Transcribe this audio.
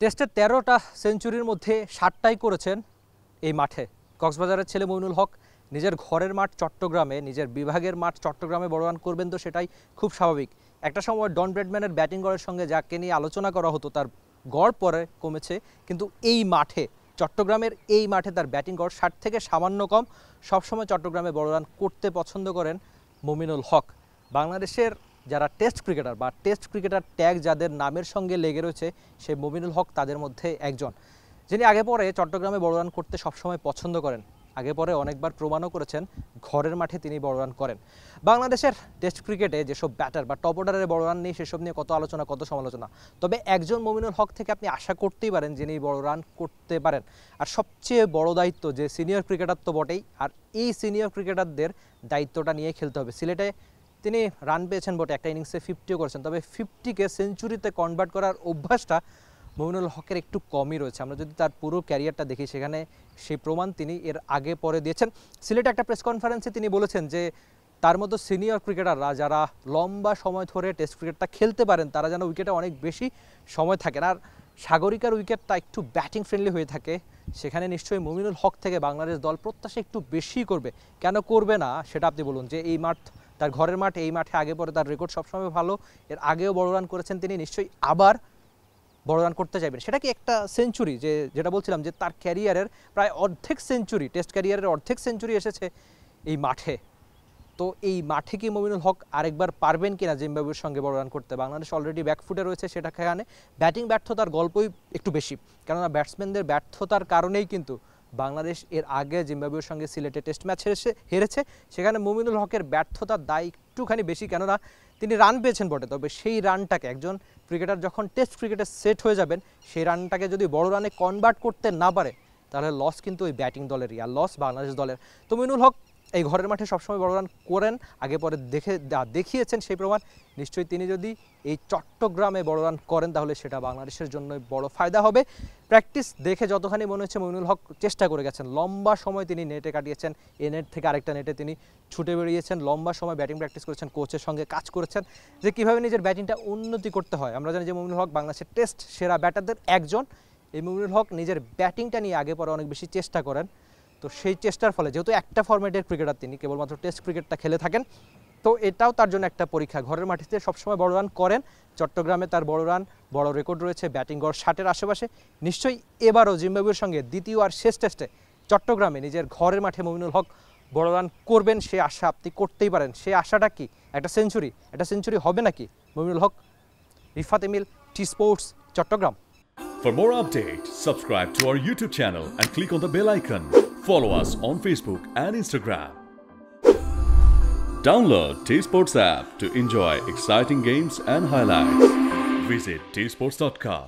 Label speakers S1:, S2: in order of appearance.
S1: টেস্টে ১৩টা সেঞ্চুরির মধ্যে ৭টাই করেছেন এই মাঠে। কক্সবাজারের ছেলে মইনুল হক নিজের ঘরের মাঠ চট্টগ্রামে, নিজের বিভাগের মাঠ চট্টগ্রামে বড় রান করবেন, তো সেটাই খুব স্বাভাবিক। একটা সময় ডন ব্র্যাডম্যানের ব্যাটিং গড়ের সঙ্গে যাকে নিয়ে আলোচনা করা হতো, তার গড় পরে কমেছে, কিন্তু এই মাঠে চট্টগ্রামের এই মাঠে তার ব্যাটিং গড় ৬০ থেকে সামান্য কম। সবসময় চট্টগ্রামে বড় রান করতে পছন্দ করেন মমিনুল হক। বাংলাদেশের যারা টেস্ট ক্রিকেটার বা টেস্ট ক্রিকেটার ট্যাগ যাদের নামের সঙ্গে লেগে রয়েছে, সেই মমিনুল হক তাদের মধ্যে একজন, যিনি আগে পরে চট্টগ্রামে বড় রান করতে সবসময় পছন্দ করেন। আগে পরে অনেকবার প্রমাণও করেছেন ঘরের মাঠে তিনি বড় রান করেন। বাংলাদেশের টেস্ট ক্রিকেটে যেসব ব্যাটার বা টপ অর্ডারে বড় রান নেই, সেসব নিয়ে কত আলোচনা, কত সমালোচনা, তবে একজন মমিনুল হক থেকে আপনি আশা করতেই পারেন যিনি বড় রান করতে পারেন। আর সবচেয়ে বড় দায়িত্ব, যে সিনিয়র ক্রিকেটার তো বটেই, আর এই সিনিয়র ক্রিকেটারদের দায়িত্বটা নিয়ে খেলতে হবে। সিলেটে তিনি রান পেয়েছেন বটে, একটা ইনিংসে 50ও করেছেন, তবে 50কে সেঞ্চুরিতে কনভার্ট করার অভ্যাসটা মমিনুল হকের একটু কমই রয়েছে। আমরা যদি তার পুরো ক্যারিয়ারটা দেখি, সেখানে সেই প্রমাণ তিনি এর আগে পরে দিয়েছেন। সিলেটে একটা প্রেস কনফারেন্সে তিনি বলেছেন যে তার মতো সিনিয়র ক্রিকেটাররা যারা লম্বা সময় ধরে টেস্ট ক্রিকেটটা খেলতে পারেন, তারা যেন উইকেটে অনেক বেশি সময় থাকেন। আর সাগরিকার উইকেটটা একটু ব্যাটিং ফ্রেন্ডলি হয়ে থাকে, সেখানে নিশ্চয়ই মমিনুল হক থেকে বাংলাদেশ দল প্রত্যাশা একটু বেশি করবে। কেন করবে না সেটা আপনি বলুন, যে এই মাঠ তার ঘরের মাঠ, এই মাঠে আগে পরে তার রেকর্ড সবসময় ভালো, এর আগেও বড় রান করেছেন তিনি, নিশ্চয়ই আবার বড় রান করতে চাইবেন। সেটা কি একটা সেঞ্চুরি, যেটা বলছিলাম যে তার ক্যারিয়ারের প্রায় অর্ধেক সেঞ্চুরি, টেস্ট ক্যারিয়ারের অর্ধেক সেঞ্চুরি এসেছে এই মাঠে। তো এই মাঠে কি মমিনুল হক আরেকবার পারবেন কিনা জিম্বাবুয়ের সঙ্গে বড় রান করতে? বাংলাদেশ অলরেডি ব্যাকফুটে রয়েছে, সেটা সেখানে ব্যাটিং ব্যর্থতার গল্পই একটু বেশি, কেননা ব্যাটসম্যানদের ব্যর্থতার কারণেই কিন্তু বাংলাদেশ এর আগে জিম্বাবুয়ের সঙ্গে সিলেটে টেস্ট ম্যাচ হেরেছে। সেখানে মমিনুল হকের ব্যর্থতার দায় একটুখানি বেশি, কেননা তিনি রান পেয়েছেন বটে, তবে সেই রানটাকে একজন ক্রিকেটার যখন টেস্ট ক্রিকেটে সেট হয়ে যাবেন, সেই রানটাকে যদি বড় রানে কনভার্ট করতে না পারে, তাহলে লস কিন্তু ওই ব্যাটিং দলেরই, আর লস বাংলাদেশ দলের। তো মমিনুল হক এই ঘরের মাঠে সবসময় বড় রান করেন, আগে পরে দেখিয়েছেন সেই প্রমাণ। নিশ্চয়ই তিনি যদি এই চট্টগ্রামে বড় রান করেন, তাহলে সেটা বাংলাদেশের জন্য বড় ফায়দা হবে। প্র্যাকটিস দেখে যতখানি মনে হচ্ছে মমিনুল হক চেষ্টা করে গেছেন, লম্বা সময় তিনি নেটে কাটিয়েছেন, এই নেট থেকে আরেকটা নেটে তিনি ছুটে বেরিয়েছেন, লম্বা সময় ব্যাটিং প্র্যাকটিস করেছেন, কোচের সঙ্গে কাজ করেছেন যে কীভাবে নিজের ব্যাটিংটা উন্নতি করতে হয়। আমরা জানি যে মমিনুল হক বাংলাদেশের টেস্ট সেরা ব্যাটারদের একজন। এই মমিনুল হক নিজের ব্যাটিংটা নিয়ে আগে পরে অনেক বেশি চেষ্টা করেন, তো সেই চেষ্টার ফলে যেহেতু একটা ফরম্যাটের ক্রিকেটার, তিনি কেবলমাত্র টেস্ট ক্রিকেটটা খেলে থাকেন, তো এটাও তার জন্য একটা পরীক্ষা। ঘরের মাটিতে সবসময় বড় রান করেন, চট্টগ্রামে তার বড় রান, বড় রেকর্ড রয়েছে, ব্যাটিং গড় 60-এর আশেপাশে। নিশ্চয়ই এবারও জিম্বাবুয়ের সঙ্গে দ্বিতীয় আর শেষ টেস্টে চট্টগ্রামে নিজের ঘরের মাঠে মমিনুল হক বড় রান করবেন, সে আশা আপনি করতেই পারেন। সেই আশাটা কি? একটা সেঞ্চুরি হবে নাকি Mominul Haque? Rifat Emil, T Sports, Chattogram.
S2: For more updates, subscribe to our YouTube channel and click on the bell icon. Follow us on Facebook and Instagram. Download T-Sports app to enjoy exciting games and highlights. Visit tsports.com.